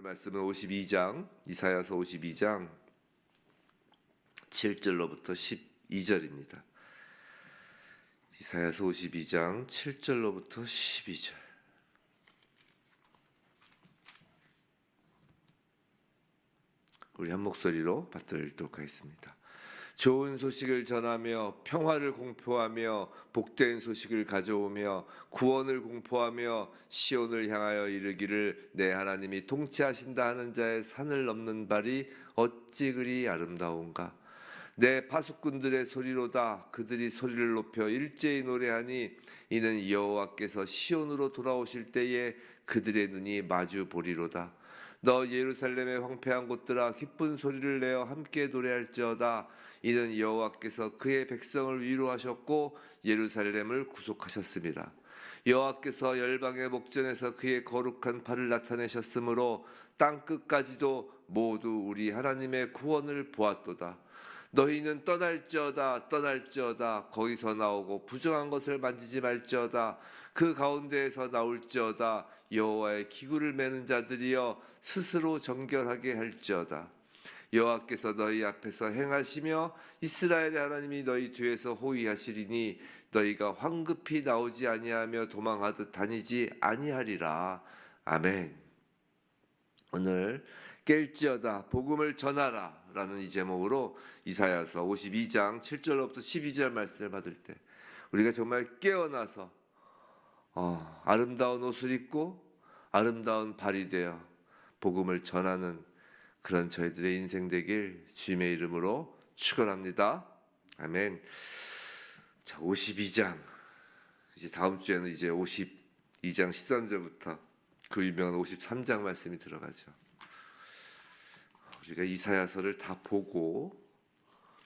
말씀은 52장, 이사야서 52장 7절로부터 12절입니다. 이사야서 52장 7절로부터 12절. 우리 한 목소리로 받들어 읽도록 하겠습니다. 좋은 소식을 전하며 평화를 공포하며 복된 소식을 가져오며 구원을 공포하며 시온을 향하여 이르기를 내 하나님이 통치하신다 하는 자의 산을 넘는 발이 어찌 그리 아름다운가. 내 파수꾼들의 소리로다. 그들이 소리를 높여 일제히 노래하니 이는 여호와께서 시온으로 돌아오실 때에 그들의 눈이 마주 보리로다. 너 예루살렘의 황폐한 곳들아 기쁜 소리를 내어 함께 노래할지어다. 이는 여호와께서 그의 백성을 위로하셨고 예루살렘을 구속하셨습니다. 여호와께서 열방의 목전에서 그의 거룩한 팔을 나타내셨으므로 땅 끝까지도 모두 우리 하나님의 구원을 보았도다. 너희는 떠날지어다 떠날지어다 거기서 나오고 부정한 것을 만지지 말지어다. 그 가운데에서 나올지어다. 여호와의 기구를 매는 자들이여 스스로 정결하게 할지어다. 여호와께서 너희 앞에서 행하시며 이스라엘의 하나님이 너희 뒤에서 호위하시리니 너희가 황급히 나오지 아니하며 도망하듯 다니지 아니하리라. 아멘. 오늘 깰지어다 복음을 전하라 라는 이 제목으로 이사야서 52장 7절로부터 12절 말씀을 받을 때 우리가 정말 깨어나서 아름다운 옷을 입고 아름다운 발이 되어 복음을 전하는 그런 저희들의 인생 되길 주님의 이름으로 축원합니다. 아멘. 자, 52장 이제 다음 주에는 이제 52장 13절부터 그 유명한 53장 말씀이 들어가죠. 우리가 이사야서를 다 보고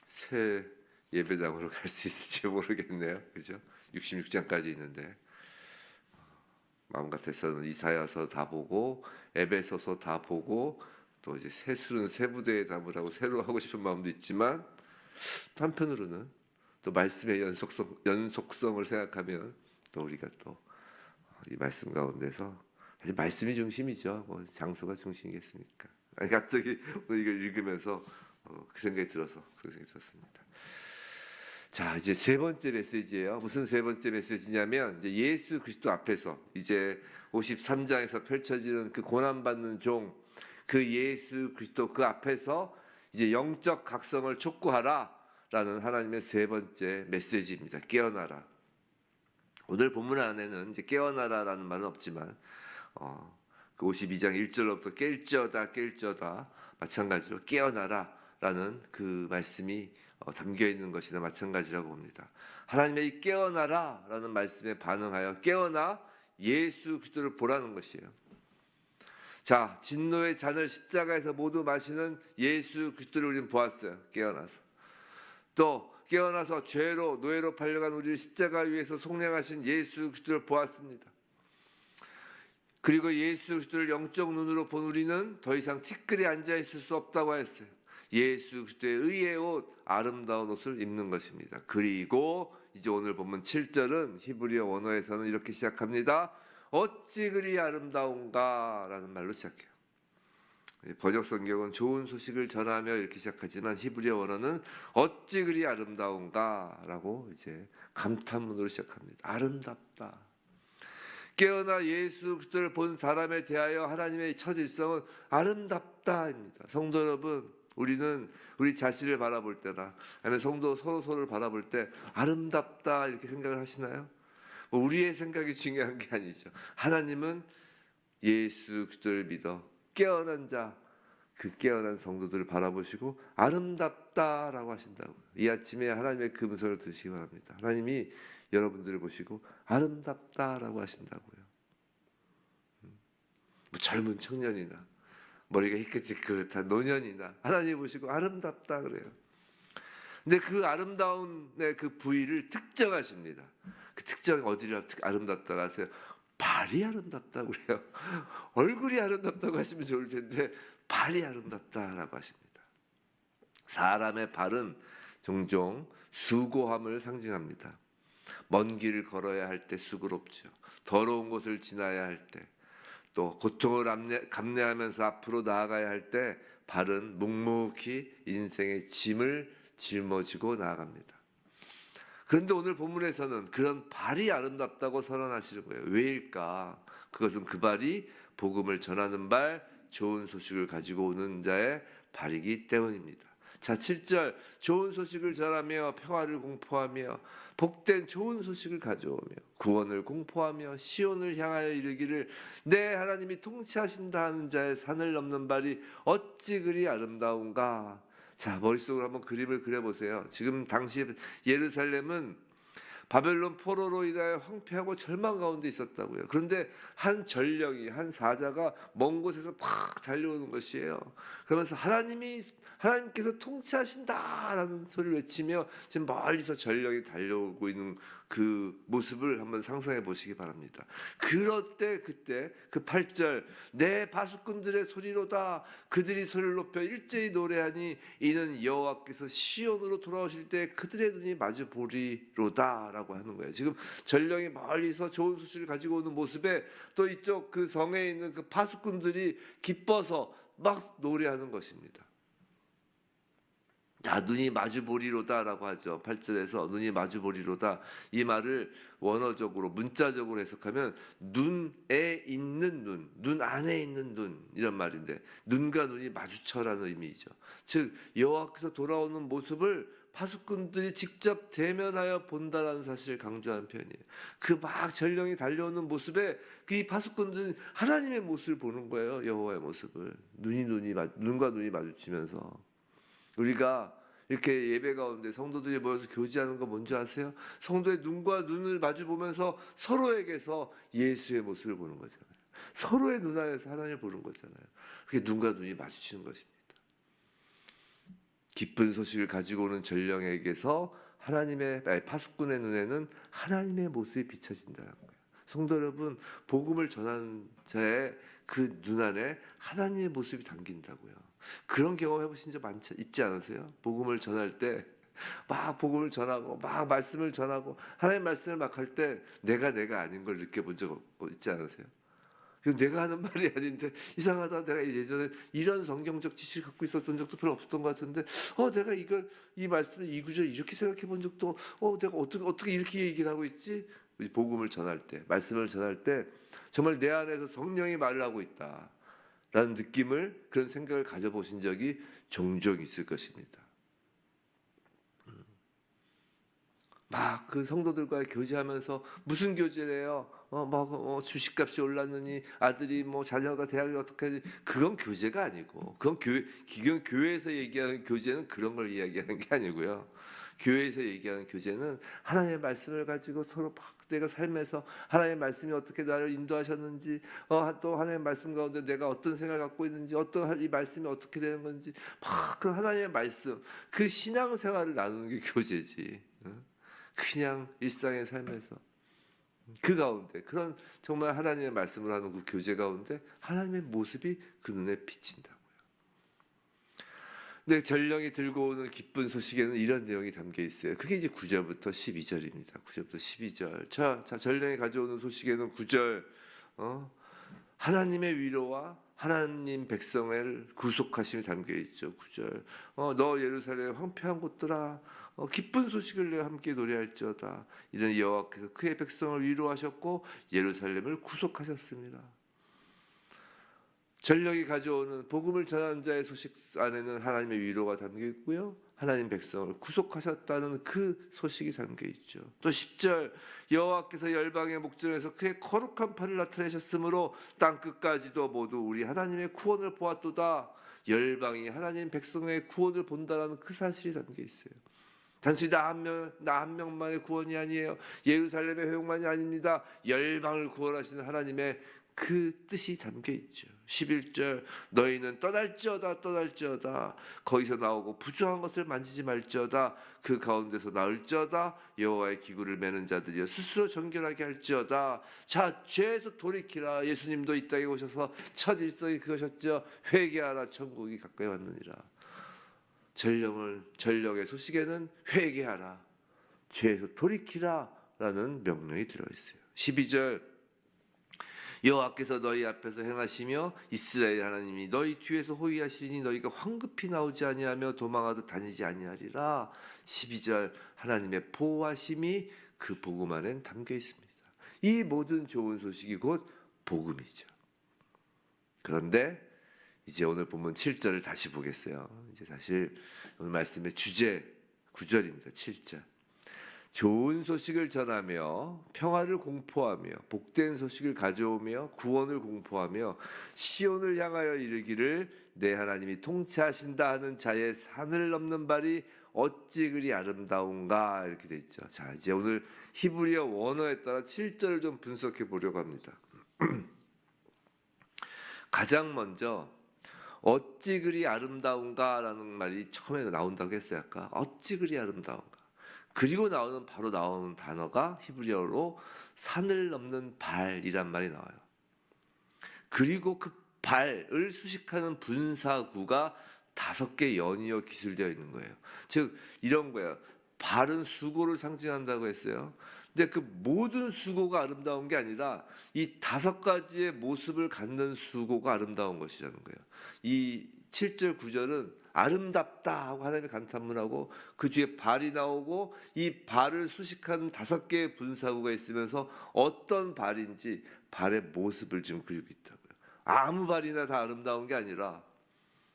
새 예배당으로 갈 수 있을지 모르겠네요. 그죠? 66장까지 있는데 마음 같아서는 이사야서 다 보고 에베소서 다 보고 또 이제 새술은 새부대에 담으라고 새로 하고 싶은 마음도 있지만 또 한편으로는 또 말씀의 연속성을 생각하면 또 우리가 또 이 말씀 가운데서 사실 말씀이 중심이죠. 뭐 장소가 중심이겠습니까? 아니, 갑자기 오늘 이걸 읽으면서 그 생각이 들어서 그런 생각이 들었습니다. 자, 이제 세 번째 메시지예요. 무슨 세 번째 메시지냐면 이제 예수 그리스도 앞에서 이제 53장에서 펼쳐지는 그 고난받는 종, 그 예수 그리스도 그 앞에서 이제 영적 각성을 촉구하라라는 하나님의 세 번째 메시지입니다. 깨어나라. 오늘 본문 안에는 이제 깨어나라라는 말은 없지만 그 52장 1절로부터 깰지어다 마찬가지로 깨어나라라는 그 말씀이 담겨 있는 것이나 마찬가지라고 봅니다. 하나님의 이 깨어나라라는 말씀에 반응하여 깨어나 예수 그리스도를 보라는 것이에요. 자, 진노의 잔을 십자가에서 모두 마시는 예수 그리스도를 우리는 보았어요. 깨어나서. 또 깨어나서 죄로 노예로 팔려간 우리를 십자가 위에서 속량하신 예수 그리스도를 보았습니다. 그리고 예수 그리스도를 영적 눈으로 본 우리는 더 이상 티끌에 앉아 있을 수 없다고 했어요. 예수 그리스도의 의의 옷, 아름다운 옷을 입는 것입니다. 그리고 이제 오늘 본문 7절은 히브리어 원어에서는 이렇게 시작합니다. 어찌 그리 아름다운가 라는 말로 시작해요. 번역 성경은 좋은 소식을 전하며 이렇게 시작하지만 히브리어 원어는 어찌 그리 아름다운가 라고 이제 감탄문으로 시작합니다. 아름답다. 깨어나 예수 그리스도를 본 사람에 대하여 하나님의 첫 일성은 아름답다입니다. 성도 여러분, 우리는 우리 자신을 바라볼 때나 아니면 성도 서로를 바라볼 때 아름답다 이렇게 생각을 하시나요? 우리의 생각이 중요한 게 아니죠. 하나님은 예수 그리스도를 믿어 깨어난 자, 그 깨어난 성도들을 바라보시고 아름답다라고 하신다고요. 이 아침에 하나님의 그 음성을 들으시기 바랍니다. 하나님이 여러분들을 보시고 아름답다라고 하신다고요. 뭐 젊은 청년이나 머리가 희끗희끗한 노년이나 하나님 보시고 아름답다 그래요. 근데 그 아름다운 그 부위를 특정하십니다. 그 특정 어디를 아름답다고 하세요? 발이 아름답다고 그래요. 얼굴이 아름답다고 하시면 좋을 텐데 발이 아름답다라고 하십니다. 사람의 발은 종종 수고함을 상징합니다. 먼 길을 걸어야 할 때 수고롭죠. 더러운 곳을 지나야 할 때, 또 고통을 감내하면서 앞으로 나아가야 할 때 발은 묵묵히 인생의 짐을 짊어지고 나아갑니다. 그런데 오늘 본문에서는 그런 발이 아름답다고 선언하시는 거예요. 왜일까? 그것은 그 발이 복음을 전하는 발, 좋은 소식을 가지고 오는 자의 발이기 때문입니다. 자, 7절 좋은 소식을 전하며 평화를 공포하며 복된 좋은 소식을 가져오며 구원을 공포하며 시온을 향하여 이르기를 내 하나님이 통치하신다 하는 자의 산을 넘는 발이 어찌 그리 아름다운가. 자, 머릿속으로 한번 그림을 그려보세요. 지금 당시 예루살렘은 바벨론 포로로 인하여 황폐하고 절망 가운데 있었다고요. 그런데 한 전령이, 한 사자가 먼 곳에서 팍 달려오는 것이에요. 그러면서 하나님께서 통치하신다라는 소리를 외치며 지금 멀리서 전령이 달려오고 있는 그 모습을 한번 상상해 보시기 바랍니다. 그럴 때 그때 그 8절 내 바수꾼들의 소리로다 그들이 소리를 높여 일제히 노래하니 이는 여호와께서 시온으로 돌아오실 때 그들의 눈이 마주 보리로다라고 하는 거예요. 지금 전령이 멀리서 좋은 소식을 가지고 오는 모습에 또 이쪽 그 성에 있는 그 바수꾼들이 기뻐서 막 노래하는 것입니다. 자, 눈이 마주보리로다라고 하죠. 8절에서 눈이 마주보리로다. 이 말을 원어적으로 문자적으로 해석하면 눈에 있는 눈, 눈 안에 있는 눈 이런 말인데 눈과 눈이 마주쳐라는 의미죠. 즉 여호와께서 돌아오는 모습을 파수꾼들이 직접 대면하여 본다라는 사실을 강조하는 표현이에요. 그 막 전령이 달려오는 모습에 그 파수꾼들은 하나님의 모습을 보는 거예요. 여호와의 모습을 눈과 눈이 마주치면서. 우리가 이렇게 예배 가운데 성도들이 모여서 교제하는 거 뭔지 아세요? 성도의 눈과 눈을 마주 보면서 서로에게서 예수의 모습을 보는 거잖아요. 서로의 눈 안에서 하나님을 보는 거잖아요. 그게 눈과 눈이 마주치는 것입니다. 기쁜 소식을 가지고 오는 전령에게서 파수꾼의 눈에는 하나님의 모습이 비춰진다는 거예요. 성도 여러분, 복음을 전하는 자의 그 눈 안에 하나님의 모습이 담긴다고요. 그런 경험 해보신 적 있지 않으세요? 복음을 전할 때 막 복음을 전하고 막 말씀을 전하고 하나님 말씀을 막 할 때 내가 아닌 걸 느껴본 적 있지 않으세요? 내가 하는 말이 아닌데 이상하다. 내가 예전에 이런 성경적 지식을 갖고 있었던 적도 별로 없었던 것 같은데 내가 이 말씀을 이 구절 이렇게 생각해 본 적도 내가 어떻게 이렇게 얘기를 하고 있지? 복음을 전할 때 말씀을 전할 때 정말 내 안에서 성령이 말을 하고 있다라는 느낌을 그런 생각을 가져보신 적이 종종 있을 것입니다. 막 그 성도들과 교제하면서 무슨 교제래요? 주식값이 올랐느니 아들이 자녀가 대학을 어떻게 하지? 그건 교제가 아니고 그건 교회에서 얘기하는 교제는 그런 걸 이야기하는 게 아니고요. 교회에서 얘기하는 교제는 하나님의 말씀을 가지고 서로 막 내가 삶에서 하나님의 말씀이 어떻게 나를 인도하셨는지 또 하나님의 말씀 가운데 내가 어떤 생각을 갖고 있는지 이 말씀이 어떻게 되는 건지 막 그 하나님의 말씀 그 신앙생활을 나누는 게 교제지. 그냥 일상의 삶에서 그 가운데 그런 정말 하나님의 말씀을 하는 그 교제 가운데 하나님의 모습이 그 눈에 비친다고요. 근데 전령이 들고 오는 기쁜 소식에는 이런 내용이 담겨 있어요. 그게 이제 9절부터 12절입니다. 9절부터 12절. 자, 전령이 가져오는 소식에는 9절 하나님의 위로와 하나님 백성을 구속하심이 담겨 있죠. 9절. 너 예루살렘 황폐한 곳들아 기쁜 소식을 내가 함께 노래할지어다. 이는 여호와께서 그의 백성을 위로하셨고 예루살렘을 구속하셨습니다. 전령이 가져오는 복음을 전하는 자의 소식 안에는 하나님의 위로가 담겨 있고요. 하나님 백성을 구속하셨다는 그 소식이 담겨 있죠. 또 10절 여호와께서 열방의 목전에서 그의 거룩한 팔을 나타내셨으므로 땅끝까지도 모두 우리 하나님의 구원을 보았도다. 열방이 하나님 백성의 구원을 본다라는 그 사실이 담겨 있어요. 단순히 나 한 명만의 구원이 아니에요. 예루살렘의 회복만이 아닙니다. 열방을 구원하시는 하나님의 그 뜻이 담겨 있죠. 11절 너희는 떠날지어다 거기서 나오고 부정한 것을 만지지 말지어다 그 가운데서 나을지어다 여호와의 기구를 매는 자들이여 스스로 정결하게 할지어다. 자, 죄에서 돌이키라. 예수님도 이 땅에 오셔서 첫 일성이 그것이었죠. 회개하라 천국이 가까이 왔느니라. 전령의 소식에는 회개하라, 죄에서 돌이키라 라는 명령이 들어있어요. 12절 여호와께서 너희 앞에서 행하시며 이스라엘 하나님이 너희 뒤에서 호위하시니 너희가 황급히 나오지 아니하며 도망하듯 다니지 아니하리라. 12절 하나님의 보호하심이 그 복음 안에 담겨 있습니다. 이 모든 좋은 소식이 곧 복음이죠. 그런데 이제 오늘 본문 7절을 다시 보겠어요. 이제 사실 오늘 말씀의 주제 9절입니다. 7절. 좋은 소식을 전하며 평화를 공포하며 복된 소식을 가져오며 구원을 공포하며 시온을 향하여 이르기를 내 하나님이 통치하신다 하는 자의 산을 넘는 발이 어찌 그리 아름다운가, 이렇게 돼 있죠. 자, 이제 오늘 히브리어 원어에 따라 7절을 좀 분석해 보려고 합니다. 가장 먼저 어찌 그리 아름다운가라는 말이 처음에 나온다고 했어요. 아까 어찌 그리 아름다운가. 그리고 바로 나오는 단어가 히브리어로 산을 넘는 발이란 말이 나와요. 그리고 그 발을 수식하는 분사구가 5개 연이어 기술되어 있는 거예요. 즉 이런 거예요. 발은 수고를 상징한다고 했어요. 근데 그 모든 수고가 아름다운 게 아니라 이 5가지의 모습을 갖는 수고가 아름다운 것이라는 거예요. 이 7절 9절은 아름답다 하고 하나님의 감탄문하고 그 뒤에 발이 나오고 이 발을 수식하는 5개의 분사구가 있으면서 어떤 발인지 발의 모습을 지금 그리고 있다고요. 아무 발이나 다 아름다운 게 아니라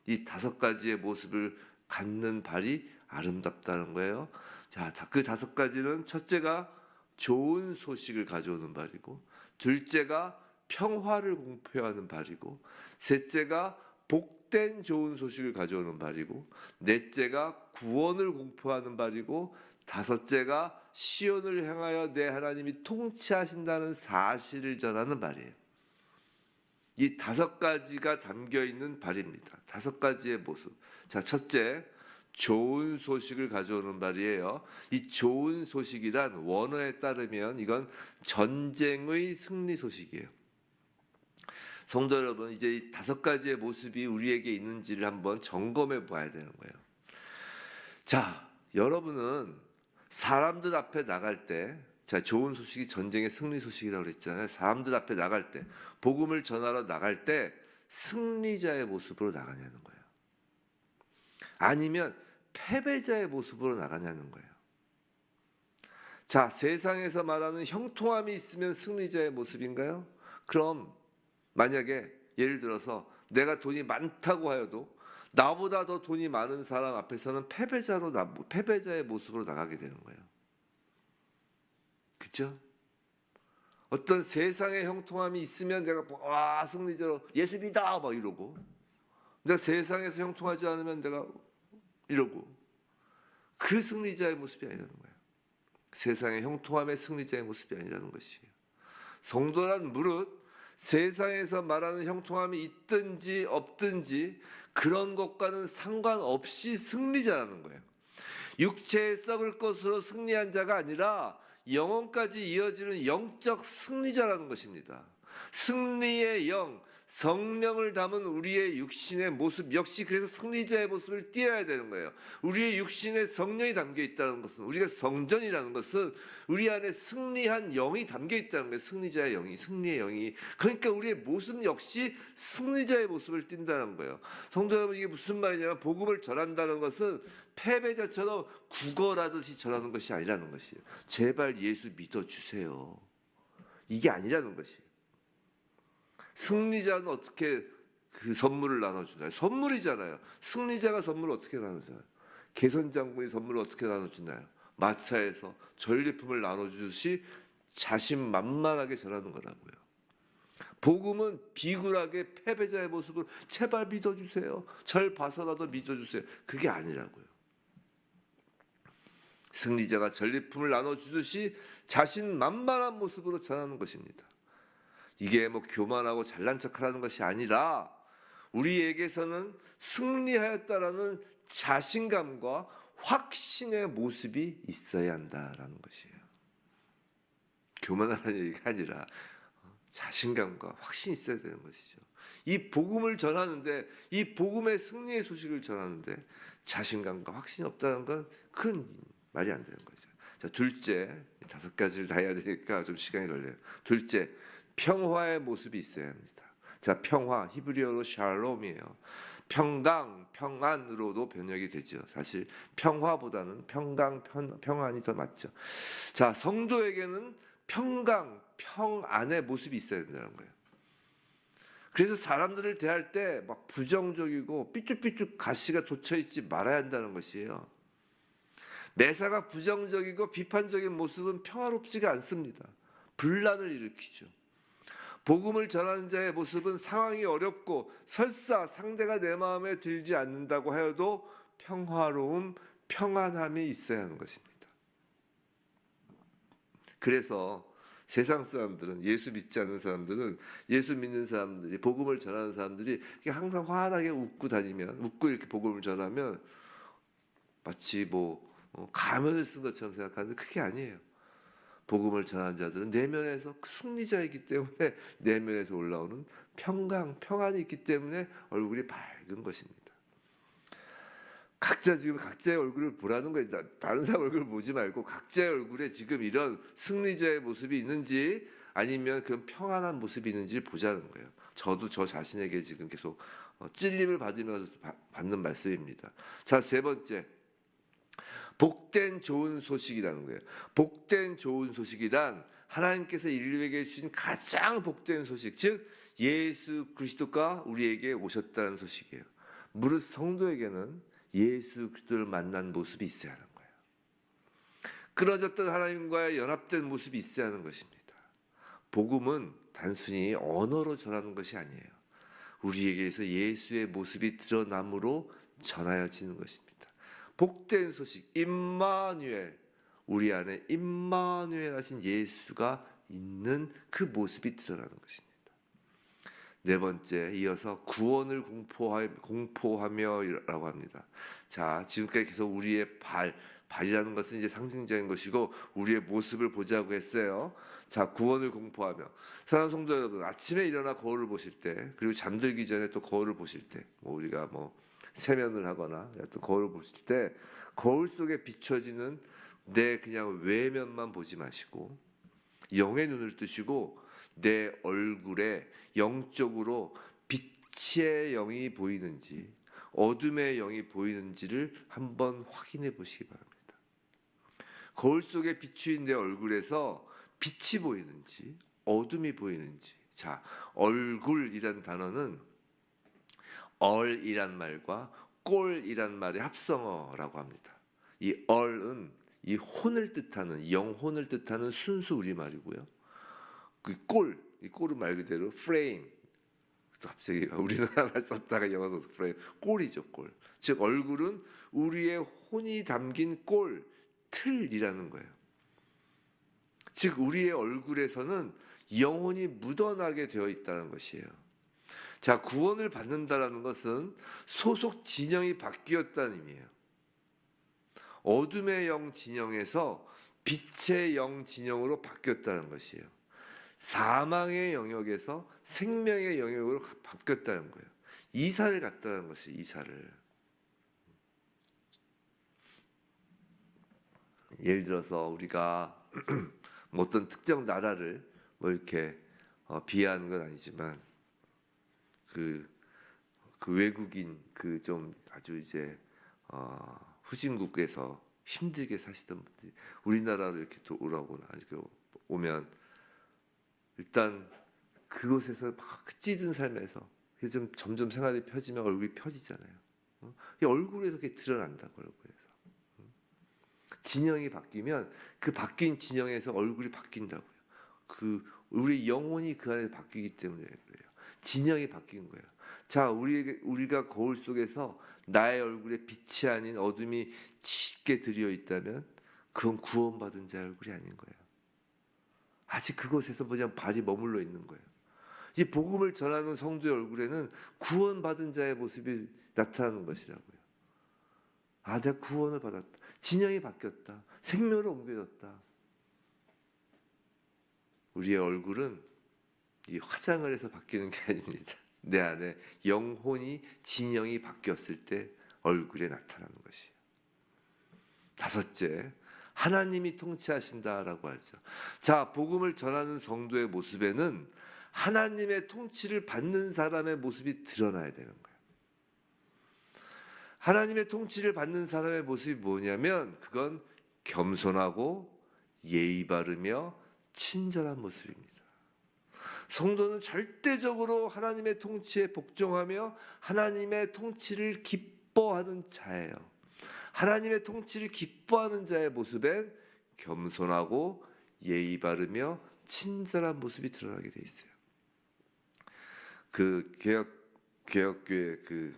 이 5가지의 모습을 갖는 발이 아름답다는 거예요. 자, 그 5가지는 첫째가 좋은 소식을 가져오는 발이고, 둘째가 평화를 공표하는 발이고, 셋째가 복된 좋은 소식을 가져오는 발이고, 넷째가 구원을 공포하는 발이고, 5째가 시온을 향하여 내 하나님이 통치하신다는 사실을 전하는 발이에요. 이 5가지가 담겨 있는 발입니다. 5가지의 모습. 자, 첫째, 좋은 소식을 가져오는 발이에요. 이 좋은 소식이란 원어에 따르면 이건 전쟁의 승리 소식이에요. 성도 여러분, 이제 이 5가지의 모습이 우리에게 있는지를 한번 점검해 봐야 되는 거예요. 자, 여러분은 사람들 앞에 나갈 때, 자, 좋은 소식이 전쟁의 승리 소식이라고 그랬잖아요. 사람들 앞에 나갈 때, 복음을 전하러 나갈 때 승리자의 모습으로 나가냐는 거예요. 아니면 패배자의 모습으로 나가냐는 거예요. 자, 세상에서 말하는 형통함이 있으면 승리자의 모습인가요? 그럼 만약에 예를 들어서 내가 돈이 많다고 하여도 나보다 더 돈이 많은 사람 앞에서는 패배자의 모습으로 나가게 되는 거예요. 그렇죠? 어떤 세상의 형통함이 있으면 내가 와 승리자로 예수 믿어 막 이러고, 내가 세상에서 형통하지 않으면 내가 이러고, 그 승리자의 모습이 아니라는 거예요. 세상의 형통함의 승리자의 모습이 아니라는 것이에요. 성도란 무릇 세상에서 말하는 형통함이 있든지 없든지 그런 것과는 상관없이 승리자라는 거예요. 육체에 썩을 것으로 승리한 자가 아니라 영혼까지 이어지는 영적 승리자라는 것입니다. 승리의 영, 성령을 담은 우리의 육신의 모습 역시 그래서 승리자의 모습을 띄어야 되는 거예요. 우리의 육신에 성령이 담겨 있다는 것은, 우리가 성전이라는 것은 우리 안에 승리한 영이 담겨 있다는 거예요. 승리자의 영이, 승리의 영이. 그러니까 우리의 모습 역시 승리자의 모습을 띈다는 거예요. 성도 여러분, 이게 무슨 말이냐면 복음을 전한다는 것은 패배자처럼 구걸하듯이 전하는 것이 아니라는 것이에요. 제발 예수 믿어주세요. 이게 아니라는 것이에요. 승리자는 어떻게 그 선물을 나눠주나요? 선물이잖아요. 승리자가 선물을 어떻게 나누잖아요. 개선장군이 선물을 어떻게 나눠주나요? 마차에서 전리품을 나눠주듯이 자신만만하게 전하는 거라고요. 복음은 비굴하게 패배자의 모습을 제발 믿어주세요. 절 봐서라도 믿어주세요. 그게 아니라고요. 승리자가 전리품을 나눠주듯이 자신만만한 모습으로 전하는 것입니다. 이게 뭐 교만하고 잘난 척하라는 것이 아니라 우리에게서는 승리하였다라는 자신감과 확신의 모습이 있어야 한다라는 것이에요. 교만하라는 얘기가 아니라 자신감과 확신이 있어야 되는 것이죠. 이 복음을 전하는데, 이 복음의 승리의 소식을 전하는데 자신감과 확신이 없다는 건 큰 말이 안 되는 거죠. 자, 둘째, 5가지를 다 해야 되니까 좀 시간이 걸려요. 둘째, 평화의 모습이 있어야 합니다. 자, 평화 히브리어로 샬롬이에요. 평강, 평안으로도 번역이 되죠. 사실 평화보다는 평강, 평안이 더 맞죠. 자, 성도에게는 평강, 평안의 모습이 있어야 된다는 거예요. 그래서 사람들을 대할 때 막 부정적이고 삐죽삐죽 가시가 돋쳐 있지 말아야 한다는 것이에요. 매사가 부정적이고 비판적인 모습은 평화롭지가 않습니다. 분란을 일으키죠. 복음을 전하는 자의 모습은 상황이 어렵고 설사 상대가 내 마음에 들지 않는다고 하여도 평화로움, 평안함이 있어야 하는 것입니다. 그래서 세상 사람들은, 예수 믿지 않는 사람들은, 예수 믿는 사람들이, 복음을 전하는 사람들이 항상 환하게 웃고 다니면, 웃고 이렇게 복음을 전하면 마치 뭐 가면을 쓴 것처럼 생각하는데 그게 아니에요. 복음을 전하는 자들은 내면에서 승리자이기 때문에 내면에서 올라오는 평강, 평안이 있기 때문에 얼굴이 밝은 것입니다. 각자 지금 각자의 얼굴을 보라는 거예요. 다른 사람 얼굴을 보지 말고 각자의 얼굴에 지금 이런 승리자의 모습이 있는지 아니면 그 평안한 모습이 있는지 보자는 거예요. 저도 저 자신에게 지금 계속 찔림을 받으면서 받는 말씀입니다. 자, 세 번째. 복된 좋은 소식이라는 거예요. 복된 좋은 소식이란 하나님께서 인류에게 주신 가장 복된 소식, 즉 예수 그리스도가 우리에게 오셨다는 소식이에요. 무릇 성도에게는 예수 그리스도를 만난 모습이 있어야 하는 거예요. 끊어졌던 하나님과의 연합된 모습이 있어야 하는 것입니다. 복음은 단순히 언어로 전하는 것이 아니에요. 우리에게서 예수의 모습이 드러남으로 전하여지는 것입니다. 복된 소식, 임마누엘, 우리 안에 임마누엘 하신 예수가 있는 그 모습이 드러나는 것입니다. 네 번째, 이어서 구원을 공포하며라고 합니다. 자, 지금까지 계속 우리의 발이라는 것은 이제 상징적인 것이고 우리의 모습을 보자고 했어요. 자, 구원을 공포하며. 사랑하는 성도 여러분, 아침에 일어나 거울을 보실 때, 그리고 잠들기 전에 또 거울을 보실 때, 우리가 세면을 하거나 또 거울을 보실 때 거울 속에 비춰지는 내 그냥 외면만 보지 마시고 영의 눈을 뜨시고 내 얼굴에 영적으로 빛의 영이 보이는지 어둠의 영이 보이는지를 한번 확인해 보시기 바랍니다. 거울 속에 비추인 내 얼굴에서 빛이 보이는지 어둠이 보이는지. 자, 얼굴이란 단어는 얼이란 말과 꼴이란 말의 합성어라고 합니다. 이 얼은 이 혼을 뜻하는, 영혼을 뜻하는 순수 우리말이고요. 이 꼴은 말 그대로 프레임. 또 갑자기 우리나라 말 썼다가 영어 써서 프레임. 꼴이죠, 꼴. 즉 얼굴은 우리의 혼이 담긴 꼴, 틀이라는 거예요. 즉 우리의 얼굴에서는 영혼이 묻어나게 되어 있다는 것이에요. 자, 구원을 받는다라는 것은 소속 진영이 바뀌었다는 의미예요. 어둠의 영 진영에서 빛의 영 진영으로 바뀌었다는 것이에요. 사망의 영역에서 생명의 영역으로 바뀌었다는 거예요. 이사를 갔다는 것이에요. 이사를. 예를 들어서 우리가 어떤 특정 나라를 이렇게 비하하는 건 아니지만 그 외국인 좀 아주 이제 후진국에서 힘들게 사시던 분들이 우리나라로 이렇게 오라거나 이렇게 오면 일단 그곳에서 막 찌든 삶에서 좀 점점 생활이 펴지면 얼굴이 펴지잖아요. 이 얼굴에서 그게 드러난다고 얼굴에서. 진영이 바뀌면 그 바뀐 진영에서 얼굴이 바뀐다고요. 우리 영혼이 그 안에 바뀌기 때문에 그래요. 진영이 바뀐 거예요. 자, 우리가 거울 속에서 나의 얼굴에 빛이 아닌 어둠이 짙게 들여 있다면 그건 구원받은 자의 얼굴이 아닌 거예요. 아직 그곳에서 그냥 발이 머물러 있는 거예요. 이 복음을 전하는 성도의 얼굴에는 구원받은 자의 모습이 나타나는 것이라고요. 아, 내가 구원을 받았다. 진영이 바뀌었다. 생명으로 옮겨졌다. 우리의 얼굴은 이 화장을 해서 바뀌는 게 아닙니다. 내 안에 영혼이 진영이 바뀌었을 때 얼굴에 나타나는 것이에요. 다섯째, 하나님이 통치하신다라고 하죠. 자, 복음을 전하는 성도의 모습에는 하나님의 통치를 받는 사람의 모습이 드러나야 되는 거예요. 하나님의 통치를 받는 사람의 모습이 뭐냐면 그건 겸손하고 예의 바르며 친절한 모습입니다. 성도는 절대적으로 하나님의 통치에 복종하며 하나님의 통치를 기뻐하는 자예요. 하나님의 통치를 기뻐하는 자의 모습엔 겸손하고 예의 바르며 친절한 모습이 드러나게 돼 있어요. 그 개혁교회 그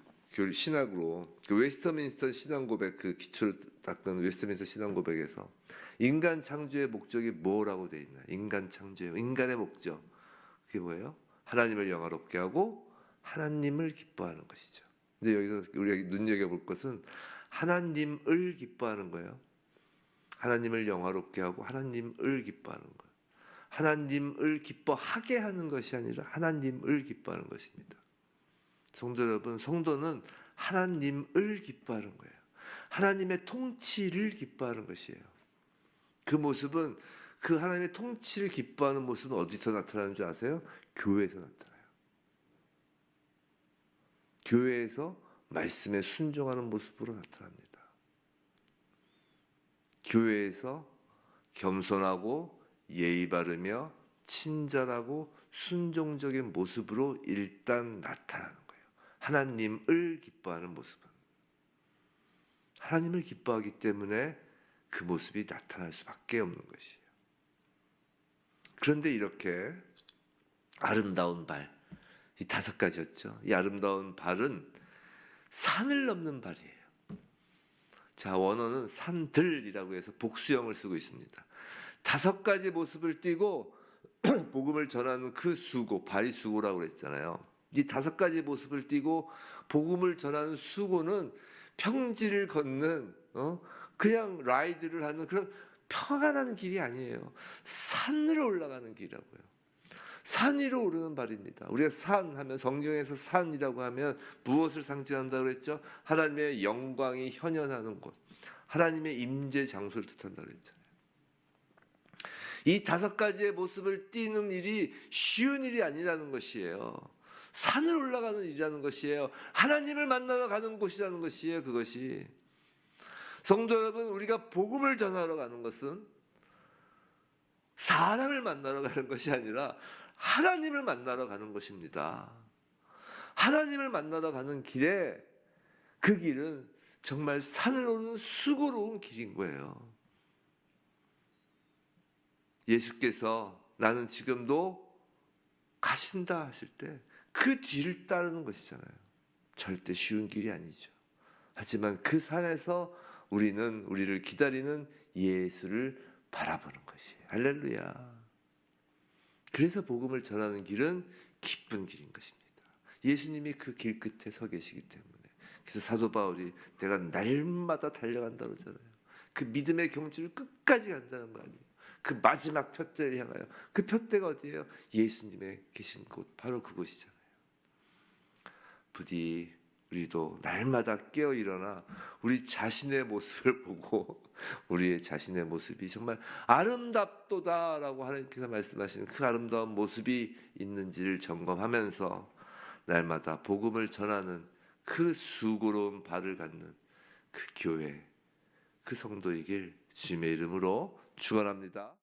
신학으로 그 웨스터민스터 신앙 고백 그 기초를 닦은 웨스터민스터 신앙 고백에서 인간 창조의 목적이 뭐라고 돼 있나? 인간 창조의 인간의 목적 그게 뭐예요? 하나님을 영화롭게 하고 하나님을 기뻐하는 것이죠. 근데 여기서 우리가 눈여겨볼 것은 하나님을 기뻐하는 거예요. 하나님을 영화롭게 하고 하나님을 기뻐하는 거예요. 하나님을 기뻐하게 하는 것이 아니라 하나님을 기뻐하는 것입니다. 성도 여러분, 성도는 하나님을 기뻐하는 거예요. 하나님의 통치를 기뻐하는 것이에요. 그 모습은 그 하나님의 통치를 기뻐하는 모습은 어디서 나타나는 줄 아세요? 교회에서 나타나요. 교회에서 말씀에 순종하는 모습으로 나타납니다. 교회에서 겸손하고 예의 바르며 친절하고 순종적인 모습으로 일단 나타나는 거예요. 하나님을 기뻐하는 모습은. 하나님을 기뻐하기 때문에 그 모습이 나타날 수밖에 없는 것이에요. 그런데 이렇게 아름다운 발, 이 5가지였죠. 이 아름다운 발은 산을 넘는 발이에요. 자, 원어는 산들이라고 해서 복수형을 쓰고 있습니다. 5가지 모습을 띠고 복음을 전하는 그 수고, 발이 수고라고 그랬잖아요. 이 5가지 모습을 띠고 복음을 전하는 수고는 평지를 걷는 그냥 라이드를 하는 그런 평안한 길이 아니에요. 산으로 올라가는 길이라고요. 산 위로 오르는 발입니다. 우리가 산 하면 성경에서 산이라고 하면 무엇을 상징한다고 그랬죠? 하나님의 영광이 현현하는 곳, 하나님의 임재 장소를 뜻한다고 그랬잖아요. 이 5가지의 모습을 띠는 일이 쉬운 일이 아니라는 것이에요. 산을 올라가는 일이라는 것이에요. 하나님을 만나러 가는 곳이라는 것이에요. 그것이. 성도 여러분, 우리가 복음을 전하러 가는 것은 사람을 만나러 가는 것이 아니라 하나님을 만나러 가는 것입니다. 하나님을 만나러 가는 길에 그 길은 정말 산을 오르는 수고로운 길인 거예요. 예수께서 나는 지금도 가신다 하실 때 그 뒤를 따르는 것이잖아요. 절대 쉬운 길이 아니죠. 하지만 그 산에서 우리는 우리를 기다리는 예수를 바라보는 것이에요. 할렐루야. 그래서 복음을 전하는 길은 기쁜 길인 것입니다. 예수님이 그 길 끝에 서 계시기 때문에. 그래서 사도 바울이 내가 날마다 달려간다고 그러잖아요. 그 믿음의 경주를 끝까지 간다는 거 아니에요. 그 마지막 푯대를 향하여. 그 푯대가 어디예요? 예수님의 계신 곳, 바로 그곳이잖아요. 부디 우리도 날마다 깨어 일어나 우리 자신의 모습을 보고 우리의 자신의 모습이 정말 아름답도다라고 하나님께서 말씀하시는 그 아름다운 모습이 있는지를 점검하면서 날마다 복음을 전하는 그 수고로운 발을 갖는 그 교회, 그 성도이길 주님의 이름으로 축원합니다.